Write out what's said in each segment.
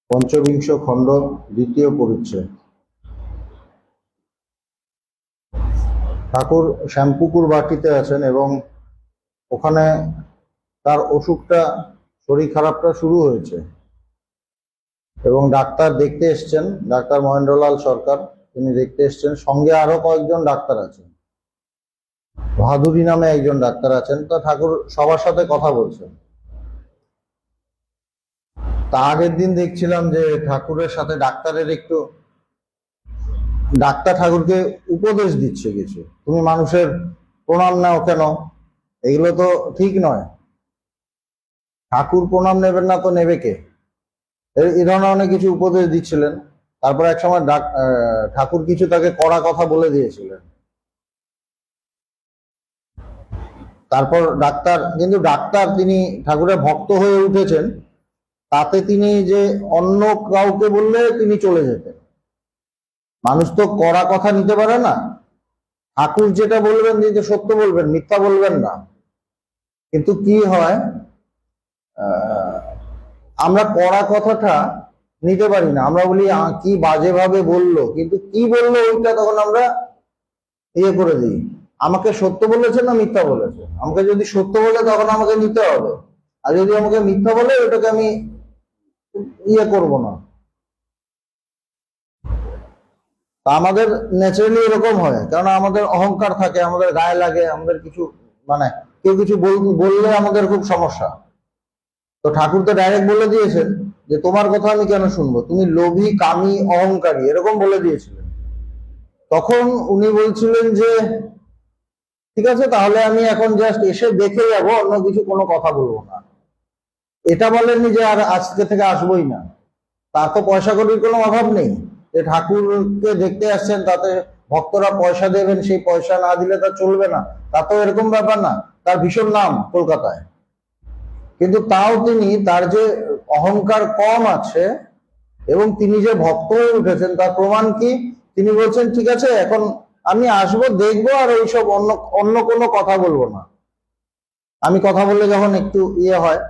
পঞ্চবিংশ খণ্ড, দ্বিতীয় পরিচ্ছেদ। ঠাকুর শ্যামপুকুর বাটিতে আছেন এবং ওখানে তার অসুখটা, শরীর খারাপটা শুরু হয়েছে এবং ডাক্তার দেখতে এসছেন, ডাক্তার মহেন্দ্রলাল সরকার, তিনি দেখতে এসছেন। সঙ্গে আরো কয়েকজন ডাক্তার আছেন, ভাদুরী নামে একজন ডাক্তার আছেন। তা ঠাকুর সবার সাথে কথা বলছেন। তা আগের দিন দেখছিলাম যে ঠাকুরের সাথে ডাক্তার ঠাকুরকে উপদেশ দিচ্ছে কিছু, তুমি মানুষের প্রণাম নাও কেন, এগুলো তো ঠিক নয়। ঠাকুর প্রণাম নেবেন না তো নেবে কে? এই ধরনের অনেক কিছু উপদেশ দিচ্ছিলেন। তারপর এক সময় ঠাকুর কিছু তাকে কড়া কথা বলে দিয়েছিলেন। তারপর ডাক্তার তিনি ঠাকুরের ভক্ত হয়ে উঠেছেন, তাতে তিনি যে অন্য কাউকে বললে তিনি চলে যেতেন। মানুষ তো কড়া কথা নিতে পারে না। ঠাকুর যেটা বলবেন তিনি তো সত্য বলবেন, মিথ্যা বলবেন না। কিন্তু কি হয়, আমরা কড়া কথাটা নিতে পারি না। আমরা বলি কি বাজে ভাবে বললো, কিন্তু কি বললো ওইটা তখন আমরা ইয়ে করে দিই। আমাকে সত্য বলেছে না মিথ্যা বলেছে? আমাকে যদি সত্য বলে তখন আমাকে নিতে হবে, আর যদি আমাকে মিথ্যা বলে ওটাকে আমি ইয়ে করব না। তা আমাদের ন্যাচারালি এরকম হয়, কারণ আমাদের অহংকার থাকে, আমাদের গায়ে লাগে, আমাদের কিছু কেউ কিছু বললে আমাদের খুব সমস্যা। তো ঠাকুর তো ডাইরেক্ট বলে দিয়েছেন যে তোমার কথা আমি কেন শুনবো, তুমি লোভী, কামী, অহংকারী, এরকম বলে দিয়েছিলেন। তখন উনি বলছিলেন যে ঠিক আছে, তাহলে আমি এখন জাস্ট এসে দেখে যাবো, অন্য কিছু কোনো কথা বলবো না। এটা বলেননি যে আর আজকে থেকে আসবোই না। তার তো পয়সা কড়ির কোনো অভাব নেই, যে ঠাকুরকে দেখতে আসছেন তাতে ভক্তরা পয়সা দেবেন, সেই পয়সা না দিলে তা চলবে না, তা তো এরকম ব্যাপার না। তার ভীষণ নাম কলকাতায়, কিন্তু তাও তিনি, তার যে অহংকার কম আছে এবং তিনি যে ভক্ত হয়ে উঠেছেন তার প্রমাণ কি? তিনি বলছেন ঠিক আছে, এখন আমি আসবো, দেখবো, আর ওইসব অন্য কোনো কথা বলবো না। আমি কথা বললে যখন একটু ইয়ে হয়,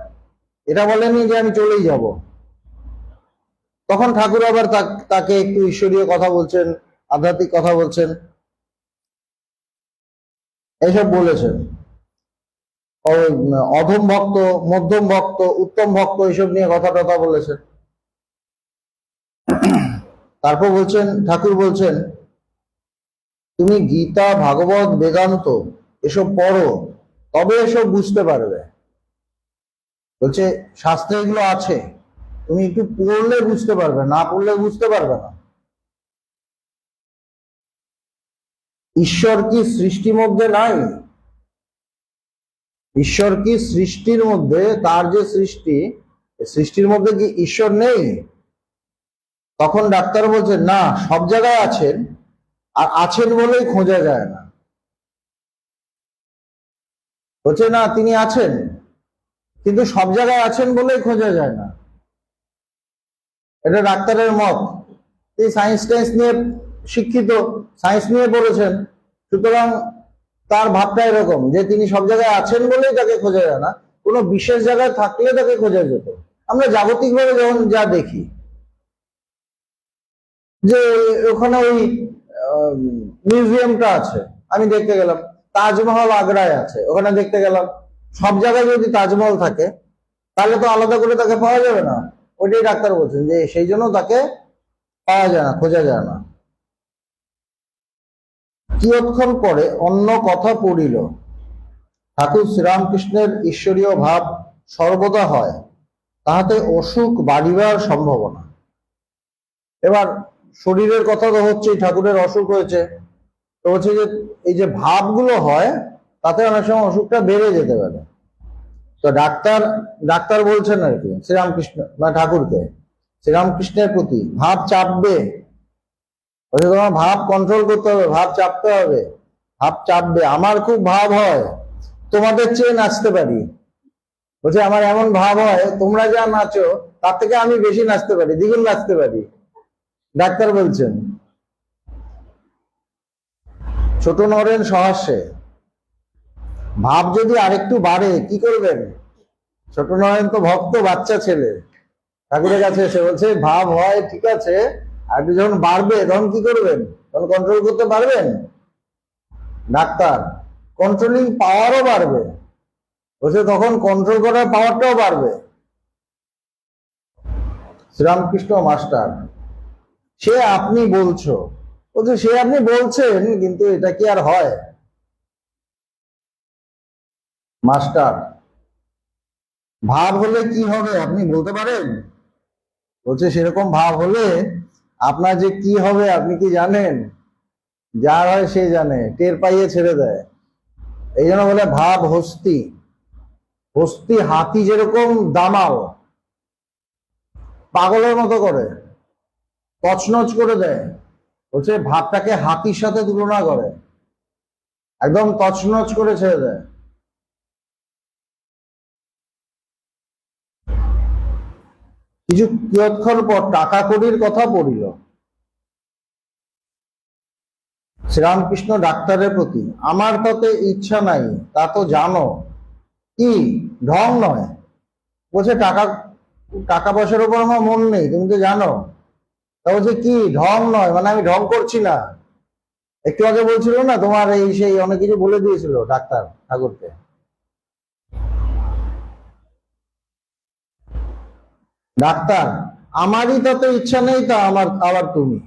এটা বলেনি যে আমি চলেই যাব। তখন ঠাকুর আবার তাকে একটু ঈশ্বরীয় কথা বলছেন, আধ্যাত্মিক কথা বলছেন, এইসব বলেছেন। অধম ভক্ত, মধ্যম ভক্ত, উত্তম ভক্ত, এইসব নিয়ে কথা টথা বলেছেন। তারপর ঠাকুর বলছেন তুমি গীতা, ভাগবত, বেদান্ত এসব পড়ো, তবে এসব বুঝতে পারবে। বলছে শাস্ত্রে এগুলো আছে, তুমি একটু পড়লে বুঝতে পারবে, না পড়লে বুঝতে পারবে না। ঈশ্বর কি সৃষ্টির মধ্যে নাই? ঈশ্বর কি সৃষ্টির মধ্যে, তার যে সৃষ্টির মধ্যে কি ঈশ্বর নেই? তখন ডাক্তার বলছেন না, সব জায়গায় আছেন, আর আছেন বলেই খোঁজা যায় না। বলছে না, তিনি আছেন, কিন্তু সব জায়গায় আছেন বলেই খোঁজা যায় না। এটা ডাক্তারের মত। তিনি সায়েন্স নিয়ে শিক্ষিত, সায়েন্স নিয়ে পড়েছেন, সুতরাং তার ভাবটা এরকম যে তিনি সব জায়গায় আছেন বলেই তাকে খোঁজা যায় না, কোনো বিশেষ জায়গায় থাকলে তাকে খোঁজা যেত। আমরা জাগতিকভাবে যখন যা দেখি, যে ওখানে ওই মিউজিয়ামটা আছে, আমি দেখতে গেলাম, তাজমহল আগ্রায় আছে, ওখানে দেখতে গেলাম। সব জায়গায় যদি তাজমহল থাকে তাহলে তো আলাদা করে তাকে পাওয়া যাবে না। ওইটাই ডাক্তার বলছেন যে সেই জন্য তাকে পাওয়া যায় না, খোঁজা যায় না। কিয়ৎক্ষণ পরে অন্য কথা পড়িল, ঠাকুর শ্রীরামকৃষ্ণের ঈশ্বরীয় ভাব সর্বদা হয়, তাহাতে অসুখ বাড়িবার সম্ভাবনা। এবার শরীরের কথা তো হচ্ছেই, ঠাকুরের অসুখ হয়েছে, তো হচ্ছে যে এই যে ভাবগুলো হয় তাতে অনেক সময় অসুখটা বেড়ে যেতে পারে। তো ডাক্তার বলছেন আর কি শ্রীরামকৃষ্ণ না ঠাকুরকে, শ্রীরামকৃষ্ণের প্রতি ভাব চাপবে, তোমার ভাব কন্ট্রোল করতে হবে, ভাব চাপতে হবে, ভাব চাপবে। আমার খুব ভাব হয়, তোমাদের চেয়ে নাচতে পারি। বলছে আমার এমন ভাব হয়, তোমরা যা নাচো তার থেকে আমি বেশি নাচতে পারি, দ্বিগুণ নাচতে পারি। ডাক্তার বলছেন। ছোট নরেন সহাস্যে, ভাব যদি আরেকটু বাড়ে কি করবেন? ছোট নয়ন তো ভক্ত, বাচ্চা ছেলে, ঠাকুরের কাছে এসে বলছে ভাব হয় ঠিক আছে, আর একটু যখন বাড়বে তখন কি করবেন, তখন কন্ট্রোল করতে পারবেন? ডাক্তার, কন্ট্রোলিং পাওয়ারও বাড়বে। বলছে তখন কন্ট্রোল করার পাওয়ারটাও বাড়বে। শ্রীরামকৃষ্ণ মাস্টার, সে আপনি বলছো, বলছে সে আপনি বলছেন, কিন্তু এটা কি আর হয়? মাস্টার, ভাব হলে কি হবে আপনি বলতে পারেন? বলছে সেরকম ভাব হলে আপনার যে কি হবে আপনি কি জানেন? যার হয় সে জানে, টের পাইয়ে ছেড়ে দেয়। এই জন্য বলে ভাব হস্তি। হস্তি হাতি যেরকম দামাল, পাগলের মতো করে, তছনছ করে দেয়। বলছে ভাবটাকে হাতির সাথে তুলনা করে, একদম তছনছ করে ছেড়ে দেয়। কিছু কিয়ৎক্ষণ পর টাকা কড়ির কথা পড়িল। শ্রীরামকৃষ্ণ ডাক্তারের প্রতি, আমার তাতে ইচ্ছা নাই, তা তো জানো। কি ঢং নয়? বলছে টাকা, টাকা পয়সার উপর আমার মন নেই, তুমি তো জানো। তা বলছে কি ঢং নয়, মানে আমি ঢং করছি না। একটু আগে বলছিল না তোমার এই সেই অনেক কিছু বলে দিয়েছিল ডাক্তার ঠাকুরকে। ডাক্তার, আমারই তাতে ইচ্ছা নেই, তা আমার আবার তুমি।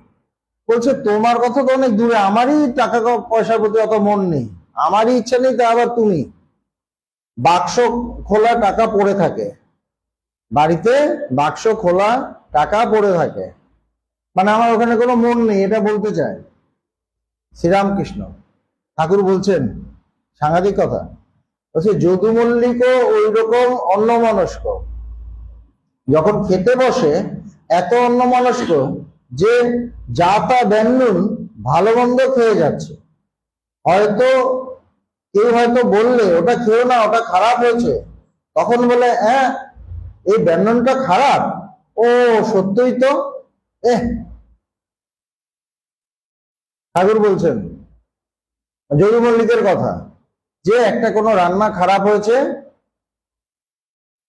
বলছে তোমার কথা তো অনেক দূরে, আমারই টাকা পয়সার প্রতি অত মন নেই, আমারই ইচ্ছা নেই, তা আবার তুমি। বাক্স খোলা টাকা পড়ে থাকে, বাড়িতে বাক্স খোলা টাকা পড়ে থাকে, মানে আমার ওখানে কোনো মন নেই, এটা বলতে চায় শ্রীরামকৃষ্ণ। ঠাকুর বলছেন সাংঘাতিক কথা, বলছে যদু মল্লিকও ওই রকম অন্যমনস্ক, যখন খেতে বসে এত অন্যমনস্ক যে যা তা ব্যঞ্জন ভালো মন্দ খেয়ে যাচ্ছে। হয়তো কেউ হয়তো বললে ওটা খেও না, ওটা খারাপ হয়েছে, তখন বলে হ্যাঁ এই ব্যঞ্জনটা খারাপ, ও সত্যই তো। এহ, ঠাকুর বলছেন যদু মল্লিকের কথা, যে একটা কোনো রান্না খারাপ হয়েছে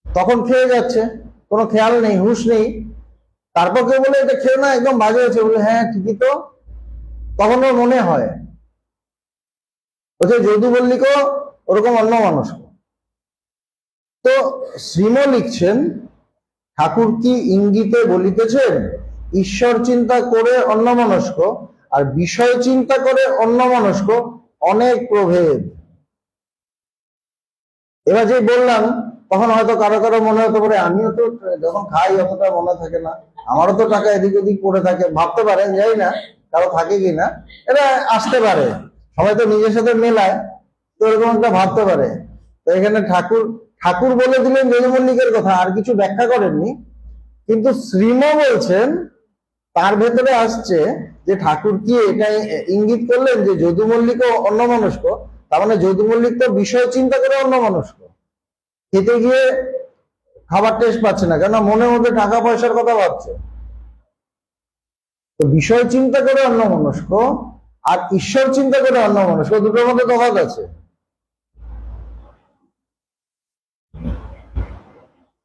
তখন খেয়ে যাচ্ছে, কোনো খেয়াল নেই, হুঁশ নেই। তারপর কেউ বলে এটা খেয়ে না, একদম বাজে হয়েছে, বলে হ্যাঁ ঠিকই তো, তখন ওর মনে হয়। বলছে যদু মল্লিকও ওরকম অন্য মানুষ। তো শ্রীম লিখছেন ঠাকুর কি ইঙ্গিতে বলিতেছেন ঈশ্বর চিন্তা করে অন্যমনস্ক আর বিষয় চিন্তা করে অন্যমনস্ক অনেক প্রভেদ। এবার যে বললাম তখন হয়তো কারো কারো মনে হতে পারে আমিও তো যখন খাই অতটা মনে থাকে না, আমারও তো টাকা এদিক ওদিক পড়ে থাকে, ভাবতে পারেন, যাই না কারো থাকে কিনা, এটা আসতে পারে, সবাই তো নিজের সাথে মেলায়, তো এরকম একটা ভাবতে পারে। তো এখানে ঠাকুর ঠাকুর বলে দিলেন যদু মল্লিকের কথা, আর কিছু ব্যাখ্যা করেননি, কিন্তু শ্রীম বলছেন তার ভেতরে আসছে যে ঠাকুর কি এটা ইঙ্গিত করলেন যে যদু মল্লিকও অন্যমনস্ক, তার মানে যদু মল্লিক তো বিষয় চিন্তা করে অন্যমনস্ক, খেতে গিয়ে খাবার টেস্ট পাচ্ছে না, কেন মনের মধ্যে টাকা পয়সার কথা ভাবছে। তো বিষয় চিন্তা করে অন্যমনস্ক আর ঈশ্বর চিন্তা করে অন্যমনস্ক, দুটোর মধ্যে তফাৎ আছে,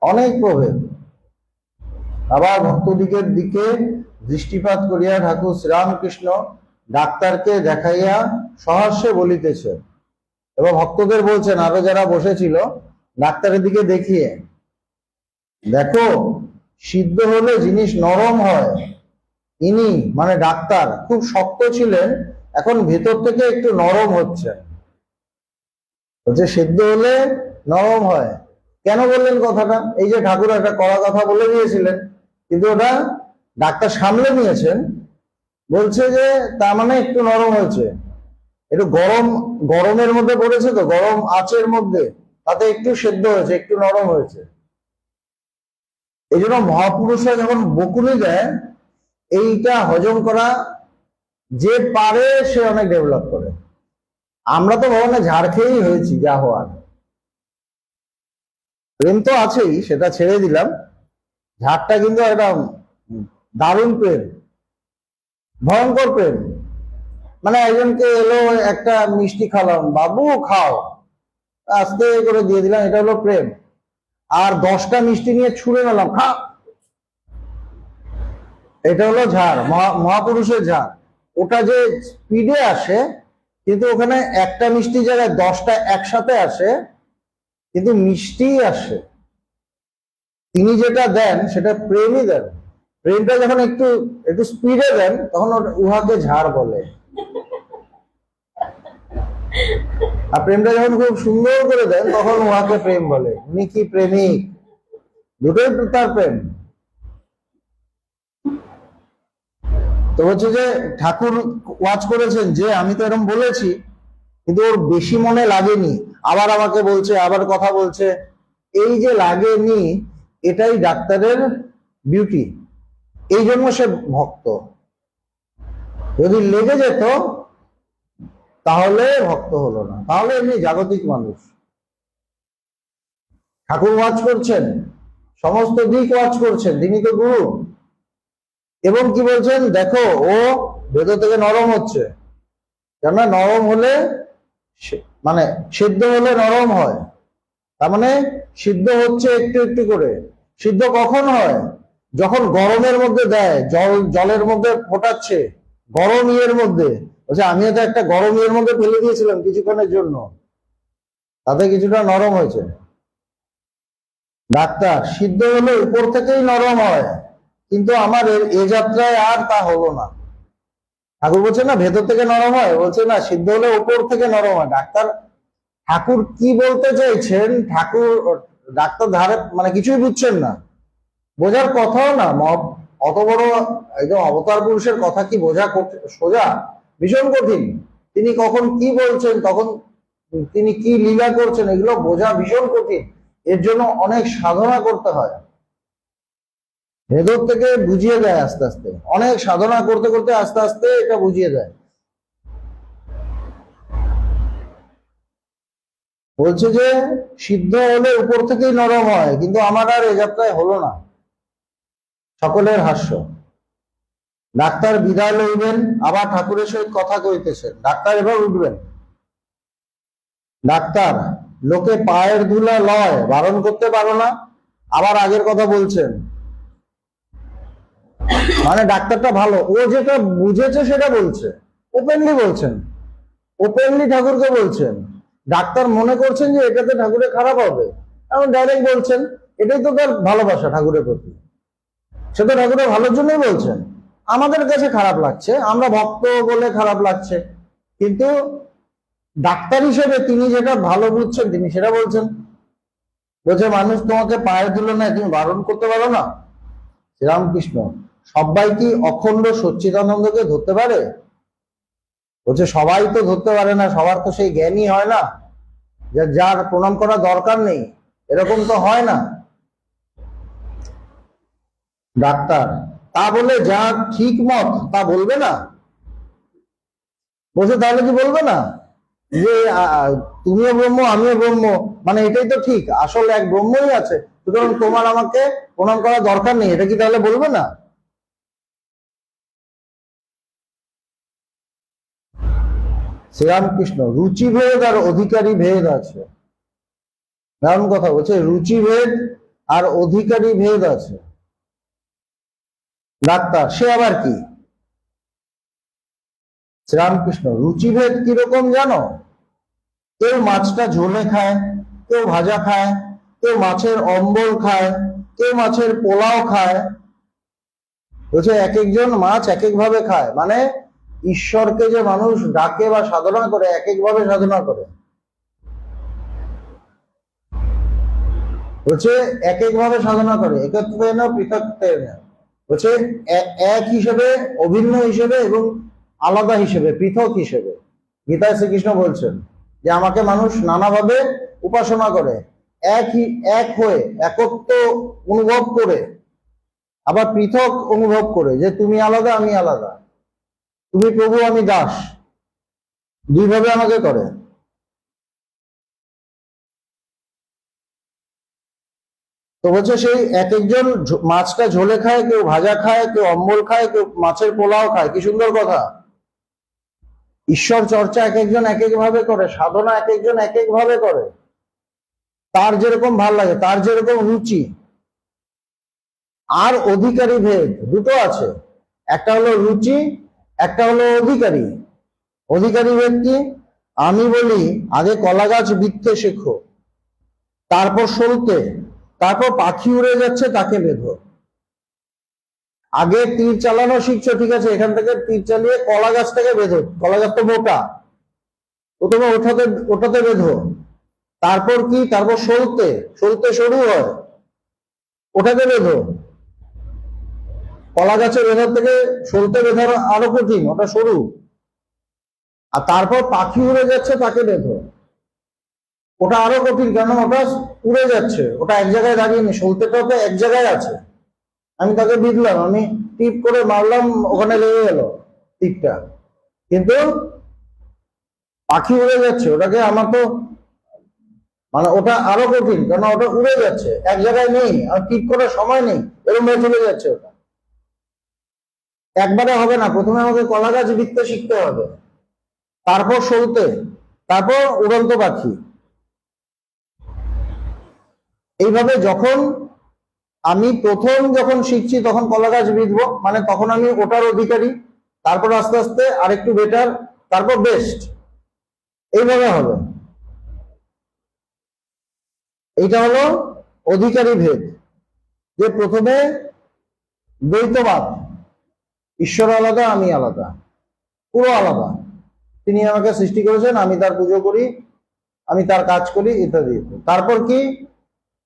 অনেক প্রভেদ। আবার ভক্তদিগের দিকে দৃষ্টিপাত করিয়া ঠাকুর শ্রীরামকৃষ্ণ ডাক্তারকে দেখাইয়া সহাস্যে বলিতেছে, এবং ভক্তদের বলছেন, আরো যারা বসেছিল ডাক্তারের দিকে দেখিয়ে, দেখো সিদ্ধ হলে জিনিস নরম হয়। ইনি মানে ডাক্তার খুব শক্ত ছিলেন, এখন ভেতর থেকে একটু নরম হচ্ছে। যে সিদ্ধ হলে নরম হয়, কেন বললেন কথাটা? এই যে ঠাকুর একটা কড়া কথা বলে দিয়েছিলেন, কিন্তু ওটা ডাক্তার সামলে নিয়েছেন, বলছে যে তার মানে একটু নরম হয়েছে, একটু গরম, গরমের মধ্যে পড়েছে তো, গরম আঁচের মধ্যে, তাতে একটু সেদ্ধ হয়েছে, একটু নরম হয়েছে। এই জন্য মহাপুরুষরা যখন বকুনি দেয়, এইটা হজম করা যে পারে সে অনেক ডেভেলপ করে। আমরা তো ভগবানে ঝাড় খেয়েই হয়েছি যা হওয়ার। প্রেম তো আছেই, সেটা ছেড়ে দিলাম, ঝাড়টা কিন্তু একটা দারুণ প্রেম, ভয়ঙ্কর প্রেম। মানে একজনকে এলো একটা মিষ্টি খাওয়ালাম, বাবু খাও, আস্তে করে দিয়ে দিলাম, এটা হলো প্রেম। আর 10টা মিষ্টি নিয়ে ছুঁড়ে নিলাম, খা। এটা হলো ঝাড়, মহাপুরুষের ঝাড়। ওটা যে স্পিডে আসে, কিন্তু ওখানে একটা মিষ্টি জায়গায় 10টা একসাথে আসে, কিন্তু মিষ্টি আসে। তিনি যেটা দেন সেটা প্রেমই দেন। প্রেমটা যখন একটু একটু স্পিডে দেন, তখন উহাকে ঝাড় বলে। আর প্রেমটা যখন খুব সুন্দর করে দেন, তখন উহাকে প্রেম বলে। উনি কি প্রেমিক, দুটোই তার প্রেম। তো হচ্ছে যে ঠাকুর ওয়াচ করেছেন যে আমি তো এরকম বলেছি, কিন্তু ওর বেশি মনে লাগেনি, আবার আমাকে বলছে, আবার কথা বলছে। এই যে লাগেনি, এটাই ডাক্তারের বিউটি। এই জন্য সে ভক্ত। যদি লেগে যেত তাহলে ভক্ত হলো না, তাহলে এমনি জাগতিক মানুষ। ঠাকুর ওয়াচ করছেন, সমস্ত দিক ওয়াচ করছেন, তিনি তো গুরু। এবং কি বলছেন, দেখো ও ভেতর থেকে নরম হচ্ছে। কেননা নরম হলে মানে সিদ্ধ হলে নরম হয়, তার মানে সিদ্ধ হচ্ছে একটু একটু করে। সিদ্ধ কখন হয়? যখন গরমের মধ্যে দেয়, জলের মধ্যে ফোটাচ্ছে, গরম ইয়ের মধ্যে। বলছে আমিও তো একটা গরম ইয়ের মধ্যে ফেলে দিয়েছিলাম কিছুক্ষণের জন্য, তাতে কিছুটা নরম হয়েছে। ডাক্তার সিদ্ধ হলে উপর থেকেই নরম হয়, কিন্তু আমার এ যাত্রায় আর তা হলো না। ঠাকুর বলছে না ভেতর থেকে নরম হয়, বলছে না সিদ্ধ হলে উপর থেকে নরম হয়। ঠাকুর কি বলতে চাইছেন, ডাক্তার ধারে মানে কিছুই বুঝছেন না, বোঝার কথাও না। অত বড় একদম অবতার পুরুষের কথা কি বোঝা সোজা? ভীষণ কঠিন। তিনি কখন কি বলছেন, তখন তিনি কি লীলা করছেন, এগুলো বোঝা ভীষণ কঠিন। এর জন্য অনেক সাধনা করতে হয়, ভেতর থেকে বুঝিয়ে দেয় আস্তে আস্তে। অনেক সাধনা করতে করতে আস্তে আস্তে এটা বুঝিয়ে দেয়। বলছে যে সিদ্ধ হলে উপর থেকেই নরম হয়, কিন্তু আমার আর এ যাত্রায় হলো না। সকলের হাস্য। ডাক্তার বিদায় লইবেন, আবার ঠাকুরের সহিত কথা কইতেছেন। ডাক্তার এবার উঠবেন। ডাক্তার লোকে পায়ের ধুলা লয়, বারণ করতে পারো না? আবার আগের কথা বলছেন। মানে ডাক্তারটা ভালো, ও যেটা বুঝেছে সেটা বলছে, ওপেনলি বলছেন, ওপেনলি ঠাকুরকে বলছেন। ডাক্তার মনে করছেন যে এটাতে ঠাকুরের খারাপ হবে, এমন ডাইরেক্ট বলছেন। এটাই তো তার ভালোবাসা ঠাকুরের প্রতি। সে তো ঠাকুরের ভালোর জন্যই বলছেন। আমাদের কাছে খারাপ লাগছে, আমরা ভক্ত বলে খারাপ লাগছে, কিন্তু ডাক্তার হিসেবে তিনি যেটা ভালো বুঝছেন তিনি সেটা বলছেন। বলছে মানুষ তোমাকে পায়ের ধুলো নেয়, তুমি বারণ করতে পারো না? শ্রীরামকৃষ্ণ সবাই কি অখণ্ড সচ্চিদানন্দকে ধরতে পারে? বলছে সবাই তো ধরতে পারে না, সবার তো সেই জ্ঞানই হয় না, যার প্রণাম করা দরকার নেই, এরকম তো হয় না। ডাক্তার তা বলে যা ঠিক মত তা বলবে না? বলছে তাহলে কি বলবে না যে তুমিও ব্রহ্ম আমিও ব্রহ্ম, মানে এটাই তো ঠিক, আসল এক ব্রহ্মই আছে, সুতরাং তোমার আমাকে প্রণাম করার দরকার নেই, এটা কি তাহলে বলবে না? শ্রীরামকৃষ্ণ রুচি ভেদ আর অধিকারী ভেদ আছে। দারুণ কথা বলছে, রুচি ভেদ আর অধিকারী ভেদ আছে। ডাক্তার সে আবার কি? শ্রীরামকৃষ্ণ রুচিভেদ কিরকম জানো? কেউ মাছটা ঝোলে খায়, কেউ ভাজা খায়, কেউ মাছের অম্বল খায়, কেউ মাছের পোলাও খায়। বলছে এক একজন মাছ এক এক ভাবে খায়, মানে ঈশ্বরকে যে মানুষ ডাকে বা সাধনা করে এক এক ভাবে সাধনা করে। বলছে এক এক ভাবে সাধনা করে, একত্বেন পৃথকত্বেন। বলছে এক হিসেবে, অভিন্ন হিসেবে এবং আলাদা হিসেবে, পৃথক হিসেবে। গীতায় শ্রীকৃষ্ণ বলছেন যে আমাকে মানুষ নানাভাবে উপাসনা করে, এক হয়ে একত্ব অনুভব করে, আবার পৃথক অনুভব করে, যে তুমি আলাদা আমি আলাদা, তুমি প্রভু আমি দাস, দুইভাবে আমাকে করে। তো বলছে সেই এক একজন মাছটা ঝোলে খায়, কেউ ভাজা খায়, কেউ অম্বল খায়, কেউ মাছের পোলাও খায়। কি সুন্দর কথা! ঈশ্বর চর্চা এক একজন এক এক ভাবে করে, সাধনা এক একজন এক এক ভাবে করে। তার যেরকম ভাল লাগে, তার যেরকম রুচি। আর অধিকারী ভেদ দুটো আছে, একটা হলো রুচি, একটা হলো অধিকারী। অধিকারী ভেদ কি? আমি বলি আগে কলা গাছ বিদতে শেখো, তারপর সলতে, তারপর পাখি উড়ে যাচ্ছে তাকে বেঁধো। আগে তীর চালানো শিখছো, ঠিক আছে, এখান থেকে তীর চালিয়ে কলা গাছটাকে বেঁধো, কলা গাছ তো মোটা, প্রথমে ওঠাতে ওঠাতে বেঁধো। তারপর কি? তারপর সলতে, সলতে সরু হয়, ওটাকে বেঁধো। কলা গাছে বেঁধার থেকে সলতে বেঁধার আরো কঠিন, ওটা সরু। আর তারপর পাখি উড়ে যাচ্ছে তাকে বেঁধো, ওটা আরো কঠিন, কেন ওটা উড়ে যাচ্ছে, ওটা এক জায়গায় দাঁড়িয়ে, সলতেটা তো এক জায়গায় আছে। আমি তাকে বিঁধলাম, আমি টিপ করে মারলাম, ওখানে লেগে গেল টিপটা, কিন্তু পাখি উড়ে যাচ্ছে, ওটাকে আমার তো মানে ওটা আরো কঠিন, কেন ওটা উড়ে যাচ্ছে, এক জায়গায় নেই, আর টিপ করার সময় নেই, এরকম ভাবে চলে যাচ্ছে। ওটা একবারে হবে না, প্রথমে আমাকে কলা গাছ বিঁধতে শিখতে হবে, তারপর সলতে, তারপর উড়ন্ত পাখি। এইভাবে যখন আমি প্রথম যখন শিখছি তখন কলা গাছ বিঁধবো, মানে তখন আমি ওটার অধিকারী, তারপর আস্তে আস্তে আরেকটু বেটার, তারপর বেস্ট, এইভাবে হবে। এইটা হলো অধিকারী ভেদ, যে প্রথমে দ্বৈতবাদ, ঈশ্বর আলাদা, আমি আলাদা, পুরো আলাদা। তিনি আমাকে সৃষ্টি করেছেন, আমি তার পুজো করি, আমি তার কাজ করি, ইত্যাদি। তারপর কি?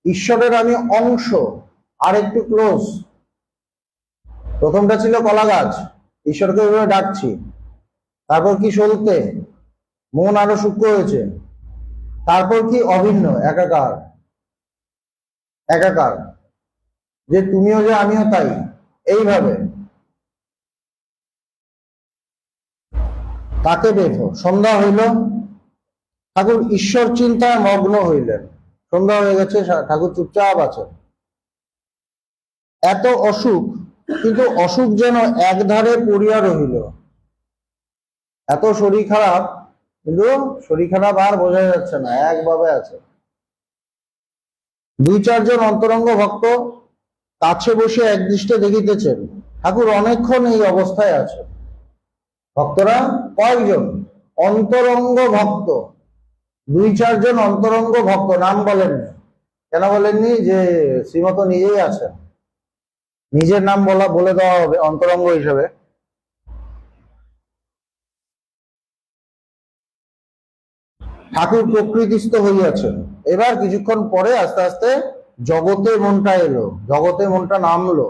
ঈশ্বরের আমি অংশ, আর একটু ক্লোজ। প্রথমটা ছিল কলা গাছ, ঈশ্বরকে ওইভাবে ডাকছি। তারপর কি? সলতে, মন আরো সূক্ষ্ম হয়েছে। তারপর কি? অভিন্ন, একাকার, একাকার, যে তুমিও যে আমিও তাই, এইভাবে। তাকে দেখো, সন্ধ্যা হইল, ঠাকুর ঈশ্বর চিন্তায় মগ্ন হইলেন। সন্ধ্যা হয়ে গেছে, ঠাকুর চুপচাপ আছেন। এত অসুখ, কিন্তু অসুখ যেন একধারে পড়িয়া রহিল। এত শরীর খারাপ, কিন্তু শরীর খারাপ আর বোঝা যাচ্ছে না, একভাবে আছে। দুই চারজন অন্তরঙ্গ ভক্ত কাছে বসে একদৃষ্টে দেখিতেছেন ঠাকুর অনেকক্ষণ এই অবস্থায় আছে। ভক্তরা কয়েকজন? অন্তরঙ্গ ভক্ত, দুই চারজন অন্তরঙ্গ ভক্ত, নাম বলেননি। কেন বলেননি? যে শ্রীমত নিজেই আছেন, নিজের নাম বলে দেওয়া হবে অন্তরঙ্গ হিসেবে। ঠাকুর প্রকৃতিস্থ হইয়াছেন। এবার কিছুক্ষণ পরে আস্তে আস্তে জগতে মনটা এলো, জগতে মনটা নামলো।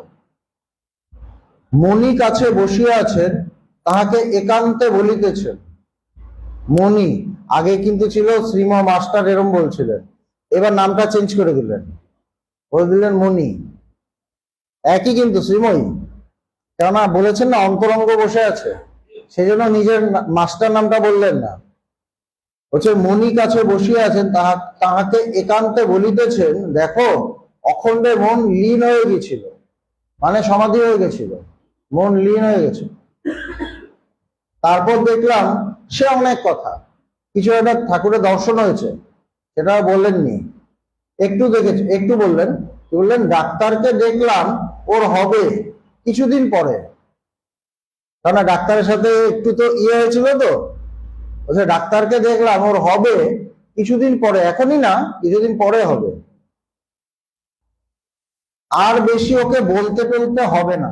মণি কাছে বসিয়া আছেন, তাহাকে একান্তে বলিতেছেন। মণি, আগে কিন্তু ছিল শ্রীম মাস্টার, এরম বলছিলেন, এবার নামটা চেঞ্জ করে দিলেন, বলে দিলেন মণি। একই কিন্তু, শ্রীময়ী। কেননা বলেছেন না অন্তরঙ্গ বসে আছে, সেই জন্য নিজের মাস্টার নামটা বললেন না। হচ্ছে মণি কাছে বসিয়া আছেন, তাহাকে একান্তে বলিতেছেন, দেখো অখণ্ডে মন লীন হয়ে গেছিল, মানে সমাধি হয়ে গেছিল, মন লীন হয়ে গেছে। তারপর দেখলাম সে অনেক কথা, কিছু একটা ঠাকুরের দর্শন হয়েছে, সেটা বললেননি, একটু দেখেছে, একটু বললেন। বললেন ডাক্তারকে দেখলাম, ওর হবে কিছুদিন পরে, কারণ ডাক্তারের সাথে একটু তো ইয়ে হয়েছিল, তো বলছে ডাক্তারকে দেখলাম, ওর হবে কিছুদিন পরে, এখনই না, কিছুদিন পরে হবে। আর বেশি ওকে বলতে টলতে হবে না,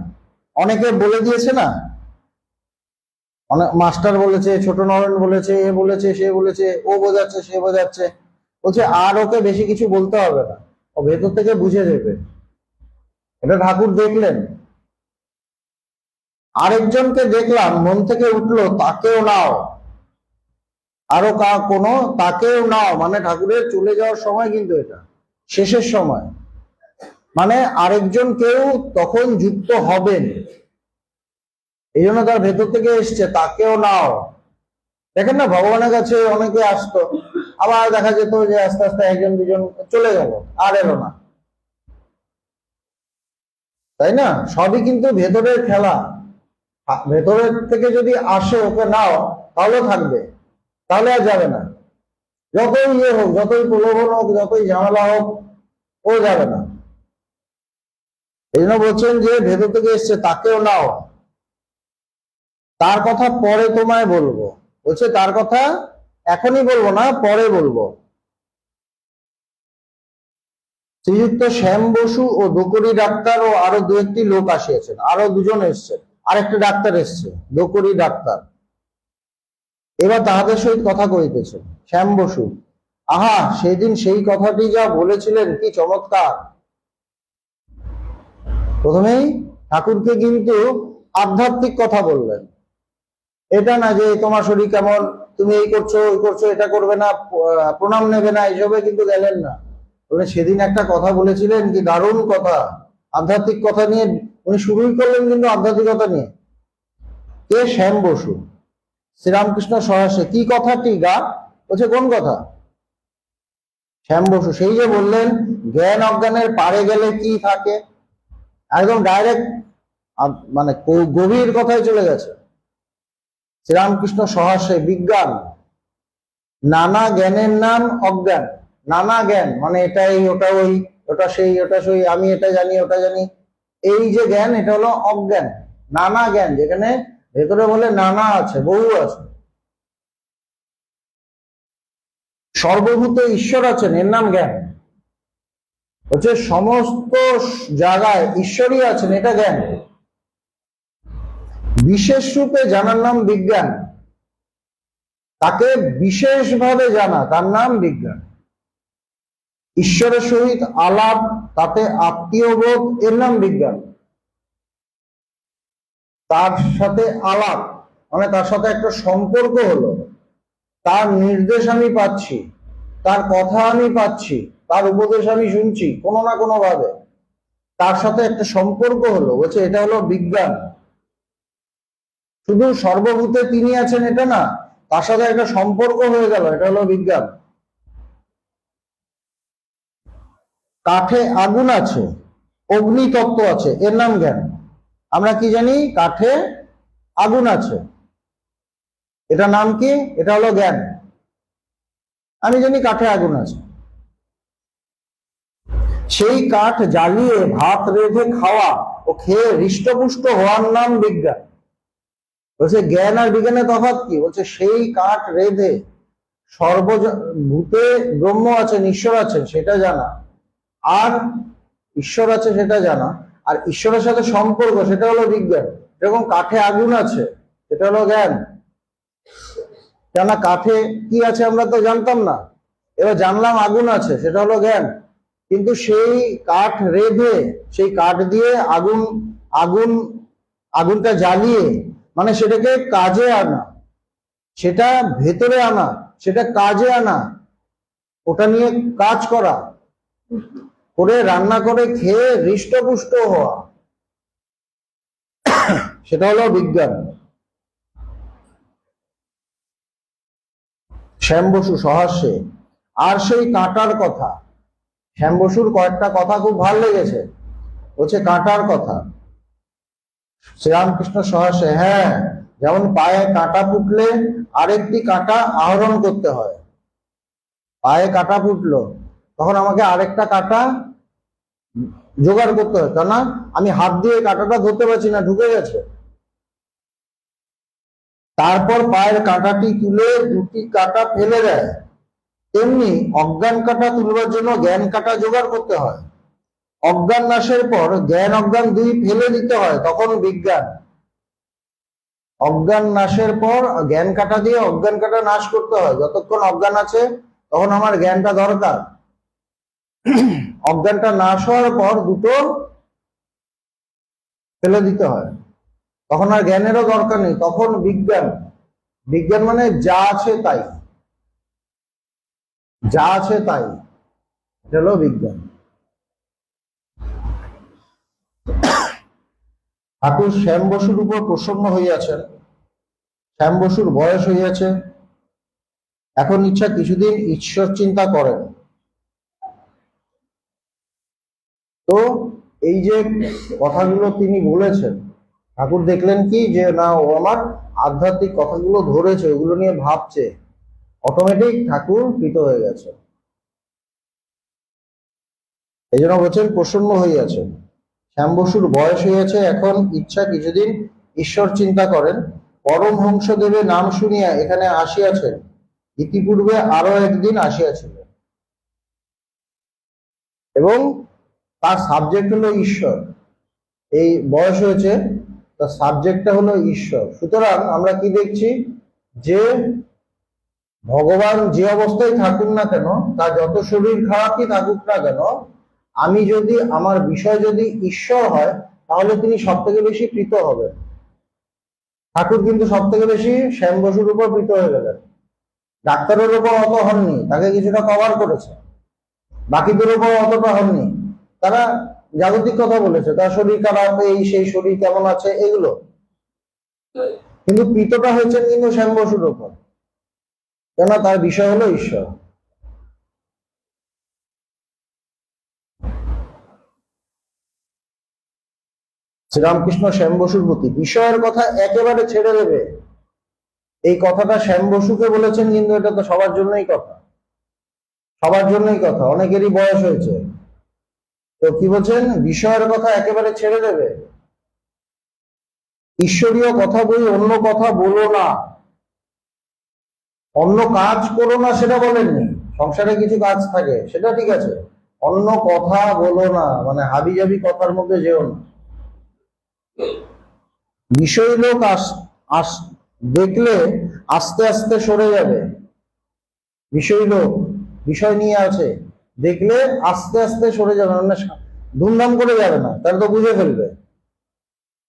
অনেকে বলে দিয়েছে না, অনেক মাস্টার বলেছে, ছোট নরেন বলেছে, এ বলেছে, সে বলেছে, ও বোঝাচ্ছে, সে বোঝাচ্ছে। বলছে আর ওকে বেশি কিছু বলতে হবে না, ও ভেতর থেকে বুঝে যাবে। এটা ঠাকুর দেখলেন। আরেকজনকে দেখলাম, মন থেকে উঠলো, তাকেও নাও, আরো কোনো তাকেও নাও, মানে ঠাকুরের চলে যাওয়ার সময়, কিন্তু এটা শেষের সময়, মানে আরেকজন কেউ তখন যুক্ত হবেন, এই জন্য তার ভেতর থেকে এসছে, তাকেও নাও। দেখেন না, ভগবানের কাছে অনেকে আসতো, আবার দেখা যেত যে আস্তে আস্তে একজন দুজন চলে গেল, আর এলো না, তাই না? সবই কিন্তু ভেতরের খেলা। ভেতরের থেকে যদি আসে, ওকে নাও, তাহলে থাকবে, তাহলে আর যাবে না। যতই ইয়ে হোক, যতই প্রলোভন হোক, যতই ঝামেলা হোক, ও যাবে না। এই জন্য বলছেন যে ভেতর থেকে এসছে তাকেও নাও, তার কথা পরে তোমায় বলবো। বলছে তার কথা এখনই বলবো না, পরে বলবো। শ্রীযুক্ত শ্যাম বসু ও দোকরি ডাক্তার ও আরো দু একটি লোক আসিয়াছেন, আরো দুজন এসছেন, আরেকটা ডাক্তার এসছে, দোকরি ডাক্তার। এবার তাহাদের সহিত কথা কইতেছেন। শ্যাম বসু: আহা, সেদিন সেই কথাটি যা বলেছিলেন, কি চমৎকার। প্রথমেই ঠাকুরকে কিন্তু আধ্যাত্মিক কথা বললেন, এটা না যে তোমার শরীর কেমন, তুমি এই করছো ওই করছো, এটা করবে না, প্রণাম নেবে না, এইসবে কিন্তু গেলেন না। সেদিন একটা কথা বলেছিলেন, কি দারুণ কথা, আধ্যাত্মিক কথা নিয়ে উনি শুরুই করলেন কিন্তু আধ্যাত্মিকতা নিয়ে। কে? শ্যাম বসু। শ্রীরামকৃষ্ণ সহাসে: কি কথাটি গা? বলছে কোন কথা? শ্যাম বসু: সেই যে বললেন জ্ঞান অজ্ঞানের পারে গেলে কি থাকে। একদম ডাইরেক্ট, মানে গভীর কথায় চলে গেছে। শ্রীরামকৃষ্ণ সহাসে: বিজ্ঞান, নানা জ্ঞানের নাম অজ্ঞান। নানা জ্ঞান মানে এটাই ওটা ওই, ওটা সেই, ওটা সেই, আমি এটা জানি ওটা জানি, এই যে জ্ঞান, এটা হলো অজ্ঞান। নানা জ্ঞান, যেখানে ভেতরে বলে নানা আছে, বহু আছে। সর্বভূত ঈশ্বর আছেন, এর নাম জ্ঞান। হচ্ছে সমস্ত জায়গায় ঈশ্বরই আছেন, এটা জ্ঞান। বিশেষ রূপে জানার নাম বিজ্ঞান। তাকে বিশেষভাবে জানা, তার নাম বিজ্ঞান। ঈশ্বরের সহিত আলাপ, তাতে আত্মীয় বোধ, এর নাম বিজ্ঞান। তার সাথে আলাপ মানে তার সাথে একটা সম্পর্ক হলো, তার নির্দেশ আমি পাচ্ছি, তার কথা আমি পাচ্ছি, তার উপদেশ আমি শুনছি কোনো না কোনো ভাবে, তার সাথে একটা সম্পর্ক হলো, বলছে এটা হলো বিজ্ঞান। শুধু সর্বভূতে তিনি আছেন এটা না, তার সাথে একটা সম্পর্ক হয়ে গেল, এটা হলো বিজ্ঞান। কাঠে আগুন আছে, অগ্নি তত্ত্ব আছে, এর নাম জ্ঞান। আমরা কি জানি? কাঠে আগুন আছে, এটা নাম কি? এটা হলো জ্ঞান। আমি জানি কাঠে আগুন আছে। সেই কাঠ জ্বালিয়ে ভাত রেঁধে খাওয়া ও খেয়ে হৃষ্টপুষ্ট হওয়ার নাম বিজ্ঞান। বলছে জ্ঞান আর বিজ্ঞানের তফাৎ কি? বলছে সেই কাঠ রেঁধে সর্বভূতে ব্রহ্ম আছেন, ঈশ্বর আছেন, সেটা জানা, আর ঈশ্বর আছে সেটা জানা, আর ঈশ্বরের সাথে সম্পর্ক, সেটা হলো বিজ্ঞান। যেরকম কাঠে আগুন আছে, সেটা হলো জ্ঞান। কেননা কাঠে কি আছে আমরা তো জানতাম না, এবার জানলাম আগুন আছে, সেটা হলো জ্ঞান। কিন্তু সেই কাঠ রেঁধে, সেই কাঠ দিয়ে আগুন আগুন আগুনটা জ্বালিয়ে, মানে সেটাকে কাজে আনা, সেটা ভেতরে আনা, সেটা কাজে আনা, ওটা নিয়ে কাজ করা, করে রান্না করে খেয়ে হৃষ্টপুষ্ট হওয়া, সেটা হলো বিজ্ঞান। শ্যাম বসু সহাস্যে। আর সেই কাঁটার কথা, শ্যাম বসুর কয়েকটা কথা খুব ভালো লেগেছে, বলছে কাঁটার কথা। শ্রীরামকৃষ্ণ সহাস্যে: হ্যাঁ, যেমন পায়ে কাঁটা ফুটলে আরেকটি কাঁটা আহরণ করতে হয়। পায়ে কাঁটা ফুটলো, তখন আমাকে আরেকটা কাঁটা জোগাড় করতে হয়, কেননা আমি হাত দিয়ে কাঁটাটা ধরতে পারছি না, ঢুকে গেছে। তারপর পায়ের কাঁটাটি তুলে দুটি কাঁটা ফেলে দেয়। তেমনি অজ্ঞান কাঁটা তুলবার জন্য জ্ঞান কাঁটা জোগাড় করতে হয়। অজ্ঞান নাশের পর জ্ঞান অজ্ঞান দুই ফেলে দিতে হয়, তখন বিজ্ঞান। অজ্ঞান নাশের পর জ্ঞান কাঁটা দিয়ে অজ্ঞান কাঁটা নাশ করতে হয়। যতক্ষণ অজ্ঞান আছে তখন আমার জ্ঞানটা দরকার। অজ্ঞানটা নাশ হওয়ার পর দুটো ফেলে দিতে হয়, তখন আর জ্ঞানেরও দরকার নেই, তখন বিজ্ঞান। বিজ্ঞান মানে যা আছে তাই, যা আছে তাই, এটা হলো বিজ্ঞান। ঠাকুর শ্যাম বসুর উপর প্রসন্ন হইয়াছেন। শ্যাম বসুর বয়স হইয়াছে, এখন ইচ্ছা কিছুদিন ঈশ্বর চিন্তা করেন। তো এই যে কথাগুলো তিনি বলেছেন, ঠাকুর দেখলেন কি যে না, ও আমার আধ্যাত্মিক কথাগুলো ধরেছে, ওগুলো নিয়ে ভাবছে, অটোমেটিক ঠাকুর প্রীত হয়ে গেছে। এই জন্য বলছেন প্রসন্ন হইয়াছেন। শ্যাম বসুর বয়স হইয়াছে, এখন ইচ্ছা কিছুদিন ঈশ্বর চিন্তা করেন। পরমহংসদেবের নাম শুনিয়া এখানে আসিয়াছেন, ইতিপূর্বে আরো একদিন আসিয়াছিলেন, এবং তার সাবজেক্ট হলো ঈশ্বর। এই বয়স হয়েছে, তার সাবজেক্টটা হলো ঈশ্বর। সুতরাং আমরা কি দেখছি, যে ভগবান যে অবস্থায় থাকুক না কেন, তার যত শরীর খারাপই থাকুক না কেন, আমি যদি আমার বিষয় যদি ঈশ্বর হয়, তাহলে তিনি সব থেকে বেশি প্রীত হবেন। ঠাকুর কিন্তু সব থেকে বেশি শ্যাম বসুর উপর প্রীত হয়ে গেলেন। ডাক্তারের উপর অত হননি, তাকে কিছুটা কভার করেছে, বাকিদের উপর অতটা হননি। তারা জাগতিক কথা বলেছে, তার শরীর খারাপ, এই সেই, শরীর কেমন আছে, এগুলো। কিন্তু প্রীতটা হয়েছে কিন্তু শ্যাম বসুর উপর, কেন তার বিষয় হলো ঈশ্বর। শ্রীরামকৃষ্ণ শ্যাম বসুর প্রতি বিষয়ের কথা একেবারে ছেড়ে দেবে, এই কথাটা শ্যাম বসুকে বলেছেন, কিন্তু এটা তো সবার জন্যই কথা, সবার জন্যই কথা। অনেকেরই বয়স হয়েছে, তো কি বলছেন, বিষয়ের কথা একেবারে ছেড়ে দেবে, ঈশ্বরীয় কথা বই, অন্য কথা বলো না, অন্য কাজ করো না, সেটা বলেননি। সংসারে কিছু কাজ থাকে, সেটা ঠিক আছে, অন্য কথা বলো না, মানে হাবিজাবি কথার মধ্যে যেও না। বিষয় লোক দেখলে আস্তে আস্তে সরে যাবে। বিষয় লোক বিষয় নিয়ে আছে, দেখলে আস্তে আস্তে সরে যাবে, মানে ধুমধাম করে যাবে না, তাহলে তো বুঝে ফেলবে।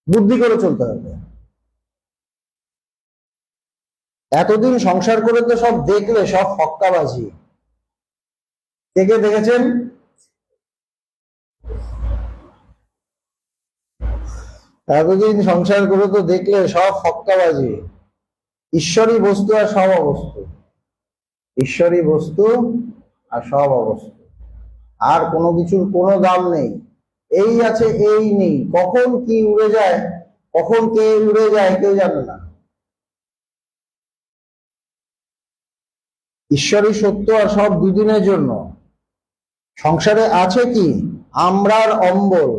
বুদ্ধি করে চলতে হবে। এতদিন সংসার করে তো সব দেখলে সব ফক্কাবাজি। কে কে দেখেছেন? এতদিন সংসার করে তো দেখলে সব ফক্কাবাজি। ঈশ্বরী বস্তু আর সব অবস্তু, ঈশ্বরী বস্তু আর সব অবস্তু, আর কোনো কিছুর কোনো দাম নেই। এই আছে, এই নেই, কখন কি উড়ে যায়, কখন কে উড়ে যায় কেউ জানে না। ঈশ্বরই সত্য, আর সব দুদিনের জন্য। সংসারে আছে কি আমরার অম্বল,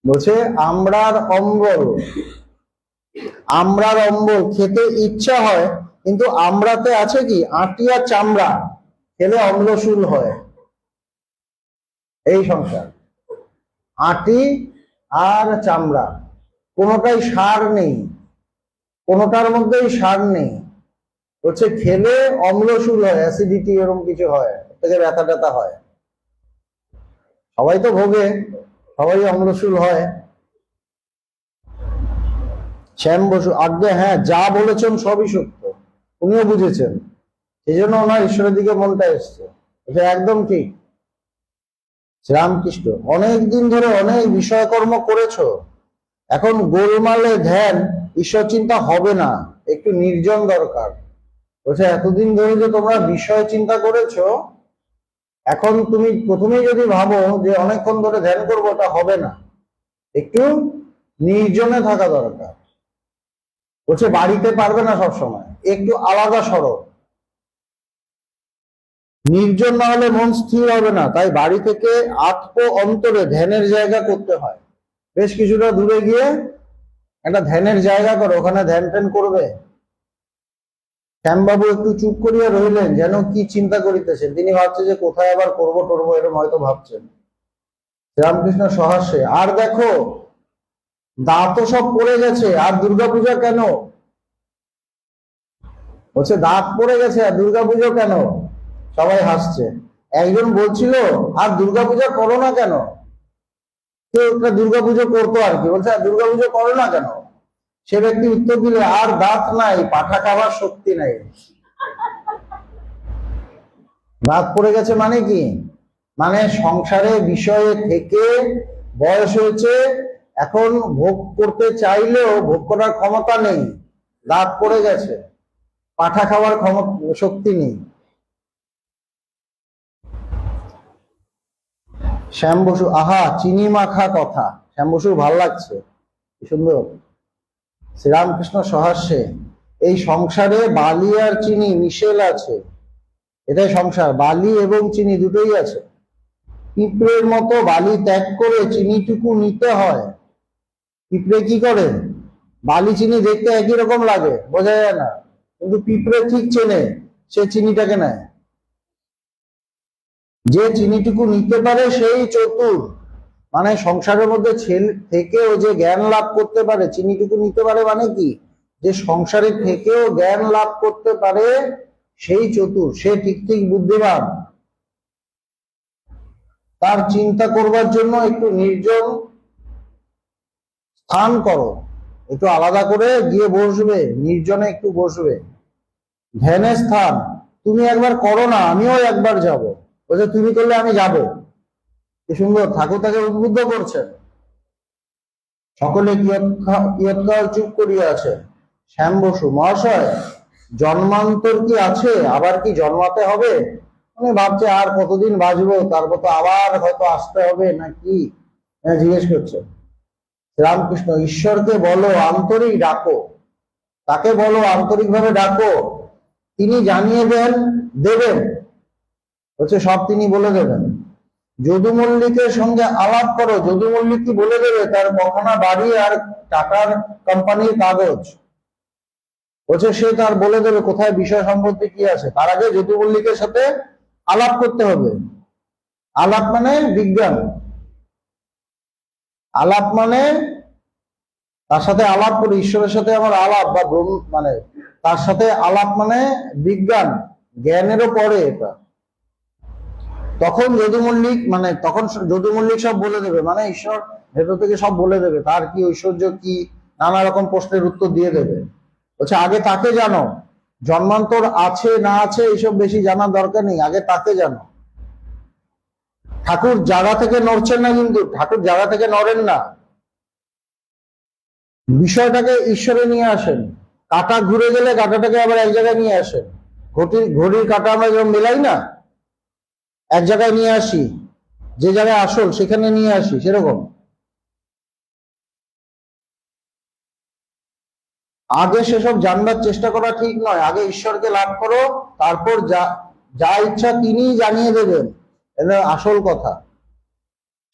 বলছে আমরার অম্বল, আমরার অম্বল খেতে ইচ্ছা হয়, কিন্তু আমরাতে আছে কি আটি আর চামড়া, খেলে অম্লশূল হয়। এই সংসার আটি আর চামড়া, কোনোটাই সার নেই, কোনোটার মধ্যেই সার নেই। হচ্ছে খেলে অম্লশূল হয়, অ্যাসিডিটি এরকম কিছু হয়, থেকে ব্যথা ট্যাথা হয়। সবাই তো ভোগে, সবাই অম্লশূল হয়। শ্যাম বসু আজ্ঞে, হ্যাঁ যা বলেছেন সবই সত্য, উনিও বুঝেছেন, সেই জন্য ওনার ঈশ্বরের দিকে মনটা এসছে, এটা একদম ঠিক। শ্রীরামকৃষ্ণ অনেক দিন ধরে অনেক বিষয়কর্ম করেছো, এখন গোলমালে ধ্যান, ঈশ্বর চিন্তা হবে না, একটু নির্জন দরকার। বলছে এতদিন ধরে যে তোমরা বিষয় চিন্তা করেছো, এখন তুমি প্রথমেই যদি ভাবো যে অনেকক্ষণ ধরে ধ্যান করবো, তা হবে না, একটু নির্জনে থাকা দরকার। বলছে বাড়িতে পারবে না সব সময়, একটু আলাদা সরো, নির্জন না হলে মন স্থির হবে না। তাই বাড়ি থেকে আত্ম অন্তরে ধ্যানের জায়গা করতে হয়। বেশ কিছুটা দূরে গিয়ে একটা ধ্যানের জায়গা করো, ওখানে ধ্যান ট্যান করবে। শ্যামবাবু একটু চুপ করিয়া রইলেন, যেন কি চিন্তা করিতেছেন। তিনি ভাবছেন যে কোথায় আবার করবো টরবো, এরকম হয়তো ভাবছেন। শ্রীরামকৃষ্ণ সহাস্যে, আর দেখো দাঁতও সব পড়ে গেছে, আর দুর্গাপূজা কেন? বলছে দাঁত পড়ে গেছে আর দুর্গাপুজো কেন? সবাই হাসছে। একজন বলছিল আর দুর্গাপূজা করো না কেন? কেউ একটা দুর্গাপুজো করতো আর কি, বলছে আর দুর্গাপুজো করো না কেন? সে ব্যক্তি উত্তর দিলে, আর দাঁত নাই, পাঠা খাবার শক্তি নাই। দাঁত পড়ে গেছে মানে কি? মানে সংসারে বিষয়ে থেকে বয়স হয়েছে, এখন ভোগ করতে চাইলেও ভোগ করার ক্ষমতা নেই, দাঁত পড়ে গেছে, পাঠা খাওয়ার শক্তি নেই। শ্যাম বসু, আহা চিনি মাখা কথা, শ্যাম বসুর ভাল লাগছে, কি সুন্দর। শ্রীরামকৃষ্ণ সহাস্যে, এই সংসারে বালি আর চিনি মিশেল আছে, এটাই সংসার, বালি এবং চিনি দুটোই আছে। পিঁপড়ের মতো বালি ত্যাগ করে চিনিটুকু নিতে হয়। পিঁপড়ে কি করে? বালি চিনি দেখতে একই রকম লাগে, বোঝা যায় না, কিন্তু পিঁপড়ে ঠিক চেনে, সে চিনিটাকে নেয়। যে চিনিটুকু নিতে পারে সেই চতুর। মানে সংসারের মধ্যে থেকেও যে জ্ঞান লাভ করতে পারে, চিনিটুকু নিতে পারে, মানে কি, যে সংসারে থেকেও জ্ঞান লাভ করতে পারে সেই চতুর, সে ঠিক ঠিক বুদ্ধিমান। তার চিন্তা করবার জন্য একটু নির্জন স্থান করো, একটু আলাদা করে গিয়ে বসবে, নির্জনে একটু বসবে, ধ্যানের স্থান। তুমি একবার করো না, আমিও একবার যাব। বলছে তুমি করলে আমি যাব। কি সুন্দর, ঠাকুর তাকে উদ্বুদ্ধ করছেন। সকলে কিয়ৎকাল চুপ করিয়া আছে। শ্যাম বসু মহাশয়, জন্মান্তর কি আছে? আবার কি জন্মাতে হবে? মানে ভাবছে আর কতদিন বাঁচবো, তারপর তো আবার হয়তো আসতে হবে নাকি, জিজ্ঞেস করছে। রামকৃষ্ণ, ঈশ্বরকে বলো আন্তরিক ডাকো, তাকে বলো আন্তরিকভাবে ডাকো, তিনি জানিয়ে দেবেন। হচ্ছে সব তিনি বলে দেবেন। যদু মল্লিকের সঙ্গে আলাপ করো, যদু মল্লিক কি বলে দেবে তার কখনা বাড়ি আর টাকার কোম্পানির কাগজ। বলছে সে তার বলে দেবে কোথায় বিষয় সম্পত্তি কি আছে। তার আগে যদু মল্লিকের সাথে আলাপ করতে হবে। আলাপ মানে বিজ্ঞান, আলাপ মানে তার সাথে আলাপ করি, ঈশ্বরের সাথে আমার আলাপ, বা মানে তার সাথে আলাপ মানে বিজ্ঞান, জ্ঞানেরও পরে এটা। তখন যদু মল্লিক মানে তখন যদু মল্লিক সব বলে দেবে, মানে ঈশ্বর ভেতর থেকে সব বলে দেবে, তার কি ঐশ্বর্য কি, নানা রকম প্রশ্নের উত্তর দিয়ে দেবে। বলছে আগে তাকে জানো, জন্মান্তর আছে না আছে এইসব বেশি জানার দরকার নেই, আগে তাকে জানো। ঠাকুর জায়গা থেকে নড়ছেন না, কিন্তু ঠাকুর জায়গা থেকে নড়েন না, বিষয়টাকে ঈশ্বরে নিয়ে আসেন। কাঁটা ঘুরে গেলে কাঁটাটাকে আবার এক জায়গায় নিয়ে আসেন। ঘড়ির কাঁটা আমরা যখন মেলাই না, এক জায়গায় নিয়ে আসি, যে জায়গায় আসল সেখানে নিয়ে আসি, সেরকম। আগে সেসব জানবার চেষ্টা করা ঠিক নয়, আগে ঈশ্বরকে লাভ করো, তারপর যা ইচ্ছা তিনি জানিয়ে দেবেন, এটা আসল কথা।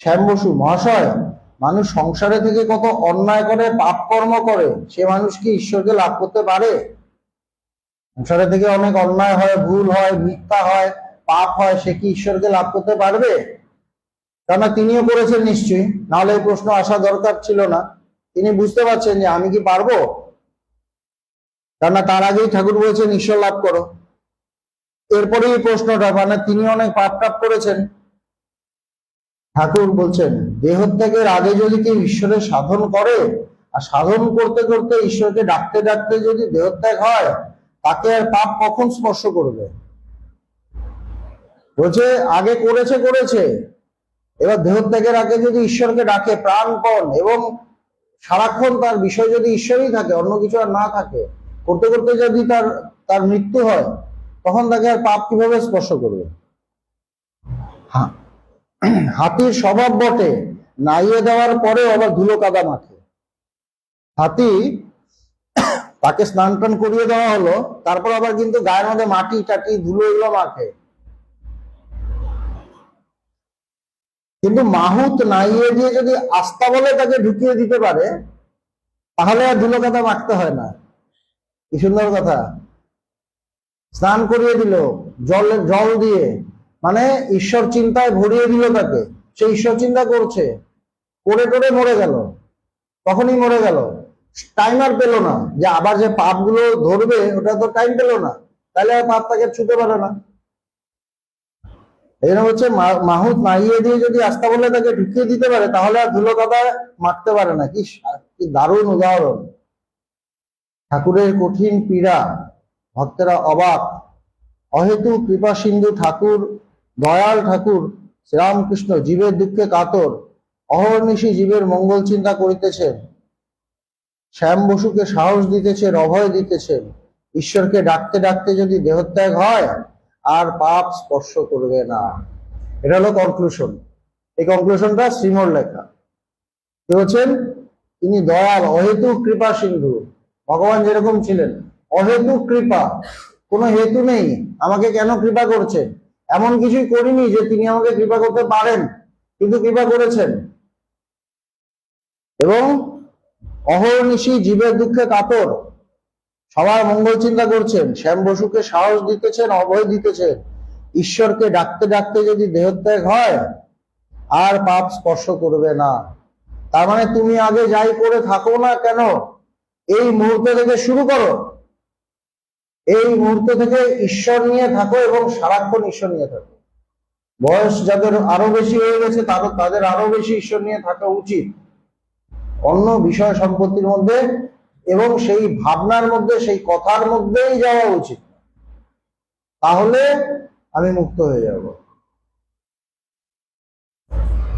শ্যাম বসু মহাশয়, মানুষ সংসারে থেকে কত অন্যায় করে, পাপ কর্ম করে, সে মানুষ কি ঈশ্বরকে লাভ করতে পারে? সংসারে থেকে অনেক অন্যায় হয়, ভুল হয়, মিথ্যা হয়, পাপ হয়, সে কি ঈশ্বরকে লাভ করতে পারবে? কেননা তিনিও করেছেন নিশ্চয়ই, নাহলে এই প্রশ্ন আসা দরকার ছিল না। তিনি বুঝতে পারছেন যে আমি কি পারবো, কেননা তার আগেই ঠাকুর বলেছেন ঈশ্বর লাভ করো। এরপরে এই প্রশ্নটা, মানে তিনি অনেক পাপ টাপ করেছেন। ঠাকুর বলছেন দেহত্যাগের আগে যদি কেউ ঈশ্বরের সাধন করে, আর সাধন করতে করতে ঈশ্বরকে ডাকতে ডাকতে যদি দেহত্যাগ হয়, তাকে আর পাপ কখন স্পর্শ করবে? বলছে আগে করেছে, এবার দেহত্যাগের আগে যদি ঈশ্বরকে ডাকে প্রাণপণ এবং সারাক্ষণ, তার বিষয় যদি ঈশ্বরই থাকে, অন্য কিছু আর না থাকে, করতে করতে যদি তার মৃত্যু হয়, তখন তাকে আর পাপ কিভাবে স্পর্শ করবে? হাতির স্বভাব বটে, নাইয়ে দেওয়ার পরে আবার ধুলো কাদা মাখে। হাতি, তাকে স্নান টান করিয়ে দেওয়া হলো, তারপর আবার কিন্তু গায়ের মধ্যে মাটি টাটি ধুলো এগুলো মাখে। কিন্তু মাহুত নাইয়ে দিয়ে যদি আস্থা বলে তাকে ঢুকিয়ে দিতে পারে, তাহলে আর ধুলো কাদা মাখতে হয় না। কি সুন্দর কথা। স্নান করিয়ে দিল জল দিয়ে, মানে ঈশ্বর চিন্তায় ভরিয়ে দিল তাকে, সে ঈশ্বর চিন্তা করছে, করে টোরে মরে গেল, তখনই মরে গেল, টাইম আর পেল না, যে আবার যে পাপ গুলো ধরবে ওটা তো টাইম পেল না, তাহলে আর পাপ তাকে ছুতে পারে না। এই জন্য হচ্ছে মাহুত নাইয়ে দিয়ে যদি আস্থা বলে তাকে ঢুকিয়ে দিতে পারে, তাহলে আর ধুলো কাদা মারতে পারে না। কি দারুণ উদাহরণ। ঠাকুরের কঠিন পীড়া, ভক্তেরা অবাক। অহেতু কৃপা সিন্ধু ঠাকুর, দয়াল ঠাকুর শ্রীরামকৃষ্ণ জীবের দুঃখে কাতর, অহর্নিশি জীবের মঙ্গল চিন্তা করিতেছেন, শ্যাম বসুকে সাহস দিতেছেন, অভয় দিতেছেন। ঈশ্বরকে ডাকতে ডাকতে যদি দেহত্যাগ হয়, আর পাপ স্পর্শ করবে না। এটা হলো কনক্লুশন। এই কনক্লুশনটা শ্রীমর লেখা। কি বলছেন? তিনি দয়াল, অহেতু কৃপা সিন্ধু, ভগবান যেরকম ছিলেন অহেতুক কৃপা, কোনো হেতু নেই আমাকে কেন কৃপা করছেন, এমন কিছুই করিনি যে তিনি আমাকে কৃপা করতে পারেন, কিন্তু কৃপা করেছেন। এবং অহর্নিশি জীবের দুঃখে কাতর, সবার মঙ্গল চিন্তা করছেন, শ্যাম বসুকে সাহস দিতেছেন, অভয় দিতেছেন। ঈশ্বরকে ডাকতে ডাকতে যদি দেহত্যাগ হয় আর পাপ স্পর্শ করবে না। তার মানে তুমি আগে যাই করে থাকো না কেন, এই মুহূর্ত থেকে শুরু করো, এই মুহূর্ত থেকে ঈশ্বর নিয়ে থাকো এবং সারাক্ষণ ঈশ্বর নিয়ে থাকো। বয়স যাদের আরো বেশি হয়ে গেছে তাদের আরো বেশি ঈশ্বর নিয়ে থাকা উচিত, অন্য বিষয় সম্পত্তির মধ্যে এবং সেই ভাবনার মধ্যে, সেই কথার মধ্যেই যাওয়া উচিত, তাহলে আমি মুক্ত হয়ে যাব।